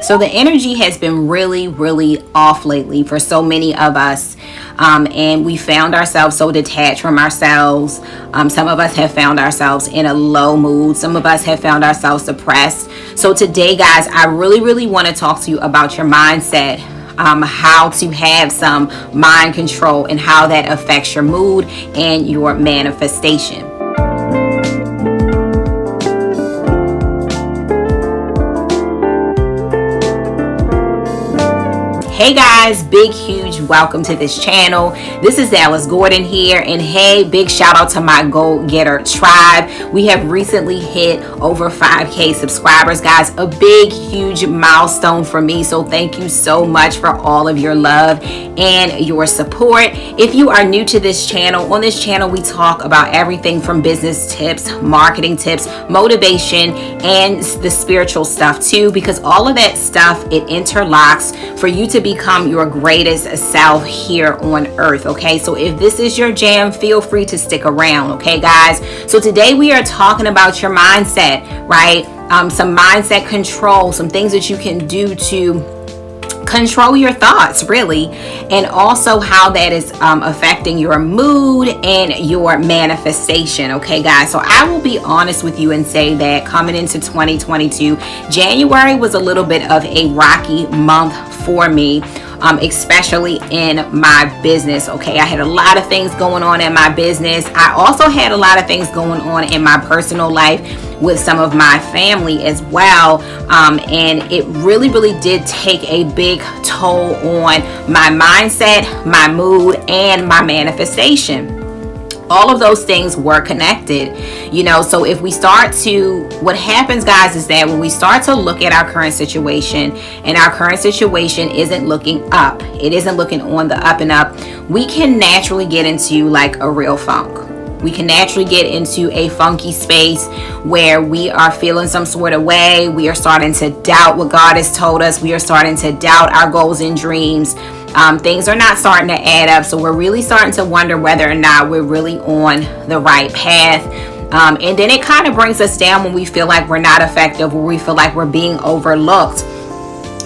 So the energy has been really, really off lately for so many of us. And we found ourselves so detached from ourselves. Some of us have found ourselves in a low mood. Some of us have found ourselves depressed. So today, guys, I really, really want to talk to you about your mindset. How to have some mind control and how that affects your mood and your manifestation. Hey guys, big huge welcome to this channel. This is Dallas Gordon here, and hey, big shout out to my Go Getter tribe. We have recently hit over 5K subscribers, guys. A big huge milestone for me, so thank you so much for all of your love and your support. If you are new to this channel, on this channel we talk about everything from business tips, marketing tips, motivation, and the spiritual stuff too, because all of that stuff, it interlocks for you to become your greatest self here on earth. Okay, so if this is your jam, feel free to stick around. Okay, guys, so today we are talking about your mindset, right? Some mindset control, some things that you can do to control your thoughts, really, and also how that is affecting your mood and your manifestation. Okay, guys, so I will be honest with you and say that coming into 2022, January was a little bit of a rocky month for me, especially in my business. Okay, I had a lot of things going on in my business. I also had a lot of things going on in my personal life with some of my family as well, and it really did take a big toll on my mindset, my mood, and my manifestation. All of those things were connected, so if we start to, what happens, guys, is that when we start to look at our current situation, and our current situation isn't looking up, it isn't looking on the up and up, we can naturally get into like a real funk. We can naturally get into a funky space where we are feeling some sort of way. We are starting to doubt what God has told us. We are starting to doubt our goals and dreams. Things are not starting to add up. So we're really starting to wonder whether or not we're really on the right path. And then it kind of brings us down when we feel like we're not effective, or we feel like we're being overlooked.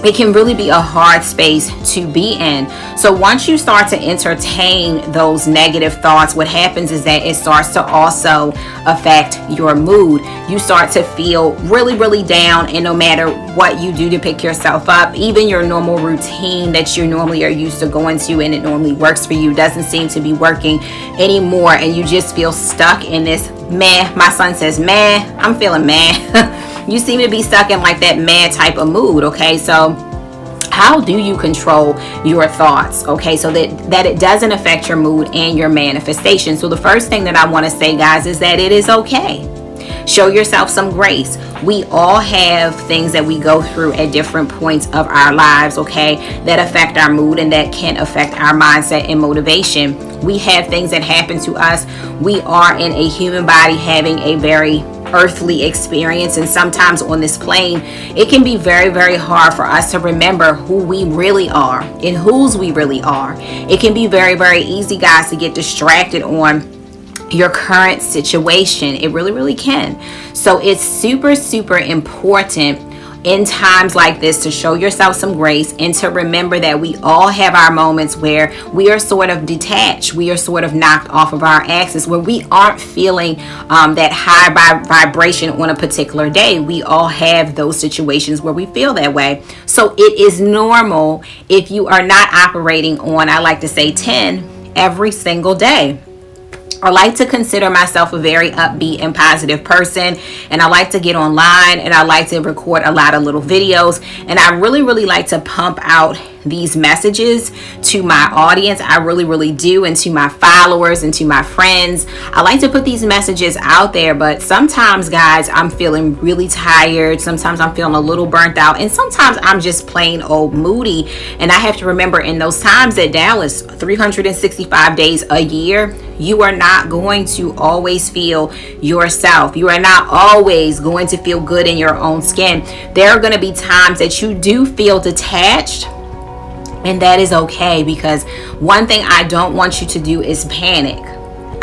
It can really be a hard space to be in. So once you start to entertain those negative thoughts, what happens is that it starts to also affect your mood. You start to feel really down, and no matter what you do to pick yourself up, even your normal routine that you normally are used to going to and it normally works for you doesn't seem to be working anymore, and you just feel stuck in this meh. My son says meh. I'm feeling meh. You seem to be stuck in like that mad type of mood. Okay, so how do you control your thoughts? Okay, so that it doesn't affect your mood and your manifestation. So the first thing that I want to say, guys, is that it is okay. Show yourself some grace. We all have things that we go through at different points of our lives, okay, that affect our mood and that can affect our mindset and motivation. We have things that happen to us. We are in a human body having a very earthly experience, and sometimes on this plane it can be very hard for us to remember who we really are and whose we really are. It can be very easy, guys, to get distracted on your current situation. It really can. So it's super important in times like this to show yourself some grace and to remember that we all have our moments where we are sort of detached, we are sort of knocked off of our axis, where we aren't feeling that high vibration on a particular day. We all have those situations where we feel that way. So it is normal if you are not operating on, I like to say, 10 every single day. I like to consider myself a very upbeat and positive person, and I like to get online and I like to record a lot of little videos, and I really like to pump out these messages to my audience. I really do, and to my followers and to my friends. I like to put these messages out there, but sometimes, guys, I'm feeling really tired. Sometimes I'm feeling a little burnt out, and sometimes I'm just plain old moody. And I have to remember in those times that Dallas, 365 days a year, you are not going to always feel yourself. You are not always going to feel good in your own skin. There are going to be times that you do feel detached, and that is okay, because one thing I don't want you to do is panic.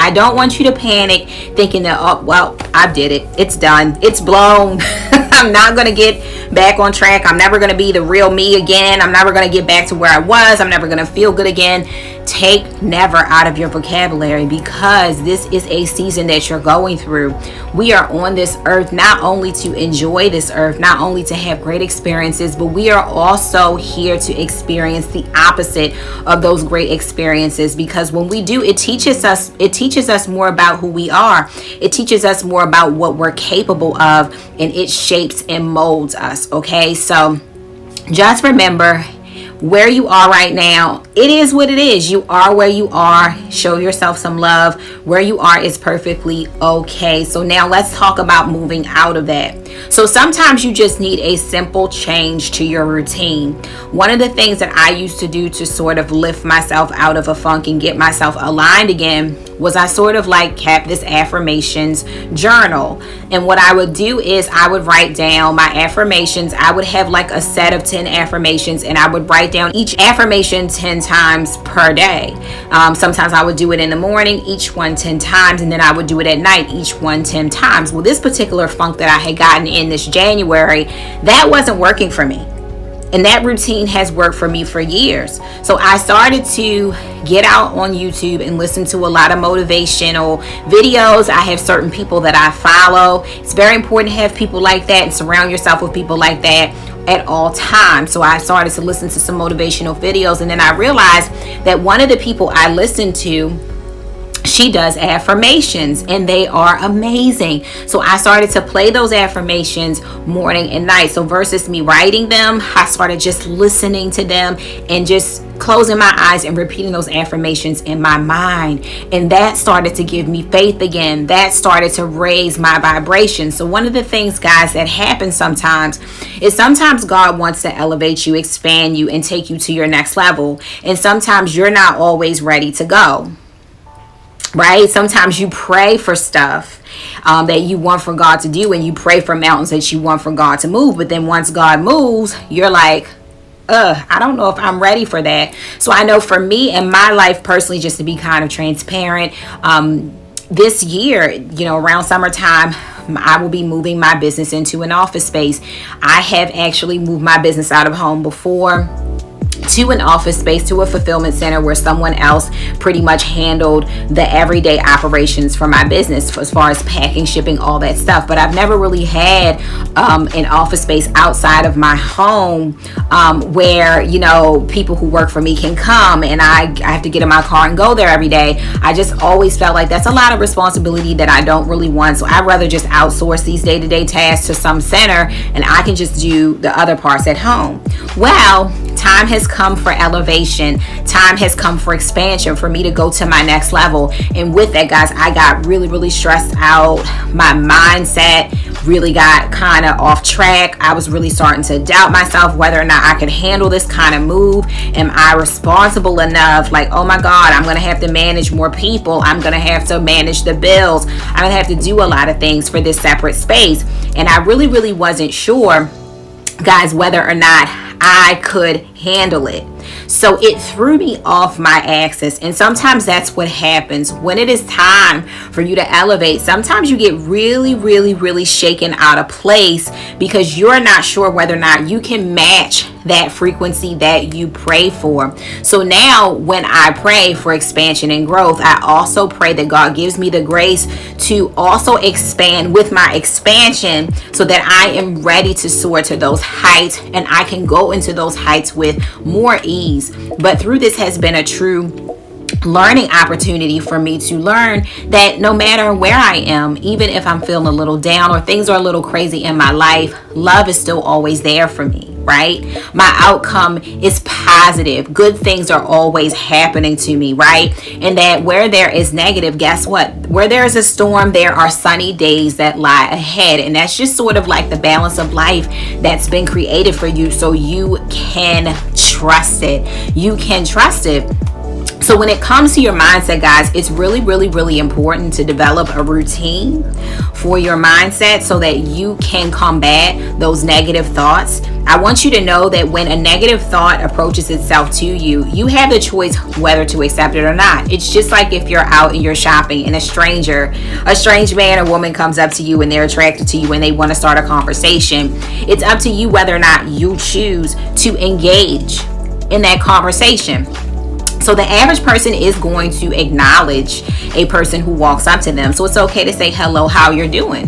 I don't want you to panic thinking that, oh, well, I did it. It's done. It's blown. I'm not going to get back on track. I'm never going to be the real me again. I'm never going to get back to where I was. I'm never going to feel good again. Take never out of your vocabulary, because this is a season that you're going through. We are on this earth not only to enjoy this earth, not only to have great experiences, but we are also here to experience the opposite of those great experiences, because when we do, it teaches us more about who we are. It teaches us more about what we're capable of, and it shapes and molds us. Okay, so just remember, where you are right now, it is what it is. You are where you are. Show yourself some love. Where you are is perfectly okay. So now let's talk about moving out of that. So sometimes you just need a simple change to your routine. One of the things that I used to do to sort of lift myself out of a funk and get myself aligned again was I sort of like kept this affirmations journal. And what I would do is I would write down my affirmations. I would have like a set of 10 affirmations, and I would write down each affirmation 10 times per day. Sometimes I would do it in the morning, each one 10 times, and then I would do it at night, each one 10 times. Well, this particular funk that I had gotten in this January, that wasn't working for me. And that routine has worked for me for years. So I started to get out on YouTube and listen to a lot of motivational videos. I have certain people that I follow. It's very important to have people like that and surround yourself with people like that at all times. So I started to listen to some motivational videos, and then I realized that one of the people I listened to, she does affirmations, and they are amazing. So I started to play those affirmations morning and night. So versus me writing them, I started just listening to them and just closing my eyes and repeating those affirmations in my mind. And that started to give me faith again. That started to raise my vibration. So one of the things, guys, that happens sometimes is sometimes God wants to elevate you, expand you, and take you to your next level. And sometimes you're not always ready to go. Right? Sometimes you pray for stuff that you want for God to do, and you pray for mountains that you want for God to move. But then once God moves, you're like, I don't know if I'm ready for that. So I know for me in my life personally, just to be kind of transparent, this year, around summertime, I will be moving my business into an office space. I have actually moved my business out of home before to an office space, to a fulfillment center where someone else pretty much handled the everyday operations for my business as far as packing, shipping, all that stuff. But I've never really had an office space outside of my home where, people who work for me can come, and I have to get in my car and go there every day. I just always felt like that's a lot of responsibility that I don't really want. So I'd rather just outsource these day-to-day tasks to some center, and I can just do the other parts at home. Well, time has come for elevation. Time has come for expansion, for me to go to my next level. And with that, guys, I got really, really stressed out. My mindset really got kind of off track. I was really starting to doubt myself whether or not I could handle this kind of move. Am I responsible enough? Like, oh my God, I'm going to have to manage more people. I'm going to have to manage the bills. I'm going to have to do a lot of things for this separate space. And I really, really wasn't sure, guys, whether or not I could handle it. So it threw me off my axis. And sometimes that's what happens when it is time for you to elevate. Sometimes you get really, really, really shaken out of place because you're not sure whether or not you can match that frequency that you pray for. So now when I pray for expansion and growth, I also pray that God gives me the grace to also expand with my expansion so that I am ready to soar to those heights, and I can go into those heights with more ease. But through this has been a true learning opportunity for me to learn that no matter where I am, even if I'm feeling a little down or things are a little crazy in my life, love is still always there for me, right? My outcome is positive. Good things are always happening to me, right? And that where there is negative, guess what? Where there is a storm, there are sunny days that lie ahead. And that's just sort of like the balance of life that's been created for you, so you can trust it. You can trust it. So when it comes to your mindset, guys, it's really, really, really important to develop a routine for your mindset so that you can combat those negative thoughts. I want you to know that when a negative thought approaches itself to you, you have the choice whether to accept it or not. It's just like if you're out and you're shopping and a strange man or woman comes up to you and they're attracted to you and they want to start a conversation. It's up to you whether or not you choose to engage in that conversation. So the average person is going to acknowledge a person who walks up to them. So it's okay to say, hello, how are you doing?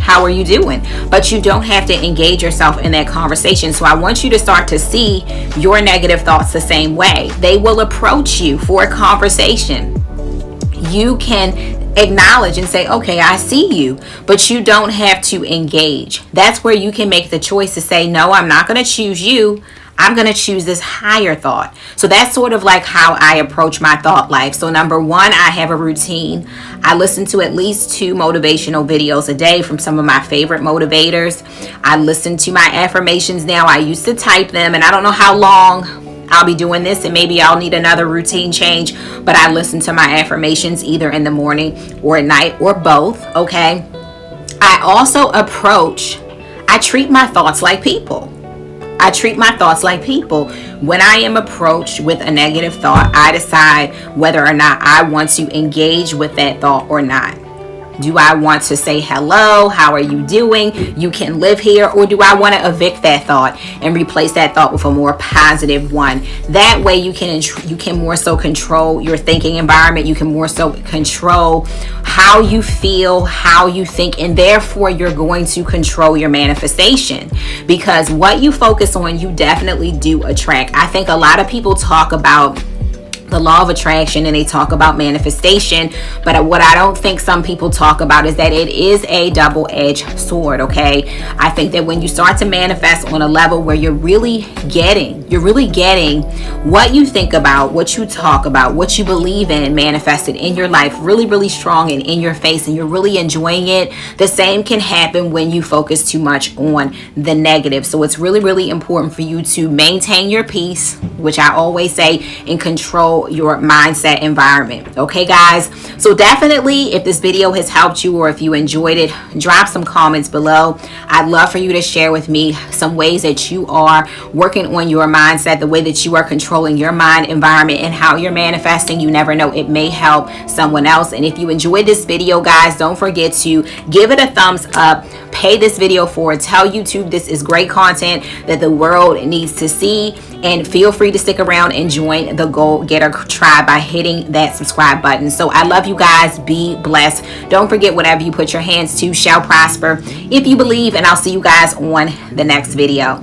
But you don't have to engage yourself in that conversation. So I want you to start to see your negative thoughts the same way. They will approach you for a conversation. You can acknowledge and say, okay, I see you, but you don't have to engage. That's where you can make the choice to say, no, I'm not going to choose you. I'm going to choose this higher thought. So that's sort of like how I approach my thought life. So number one, I have a routine. I listen to at least 2 motivational videos a day from some of my favorite motivators. I listen to my affirmations now. I used to type them, and I don't know how long I'll be doing this, and maybe I'll need another routine change, but I listen to my affirmations either in the morning or at night or both. Okay. I treat my thoughts like people. When I am approached with a negative thought, I decide whether or not I want to engage with that thought or not. Do I want to say hello? How are you doing? You can live here. Or do I want to evict that thought and replace that thought with a more positive one? That way you can more so control your thinking environment. You can more so control how you feel, how you think, and therefore you're going to control your manifestation, because what you focus on, you definitely do attract. I think a lot of people talk about the law of attraction and they talk about manifestation, but what I don't think some people talk about is that it is a double-edged sword. Okay, I think that when you start to manifest on a level where you're really getting what you think about, what you talk about, what you believe in manifested in your life really, really strong and in your face, and you're really enjoying it, the same can happen when you focus too much on the negative. So it's really, really important for you to maintain your peace, which I always say, and control your mindset environment. Okay, guys? So definitely, if this video has helped you or if you enjoyed it, drop some comments below. I'd love for you to share with me some ways that you are working on your mindset, the way that you are controlling your mind environment and how you're manifesting. You never know, it may help someone else. And if you enjoyed this video, guys, don't forget to give it a thumbs up, pay this video forward, tell YouTube this is great content that the world needs to see, and feel free to stick around and join the Goal Getter tribe by hitting that subscribe button. So I love you guys. Be blessed. Don't forget, whatever you put your hands to shall prosper if you believe, and I'll see you guys on the next video.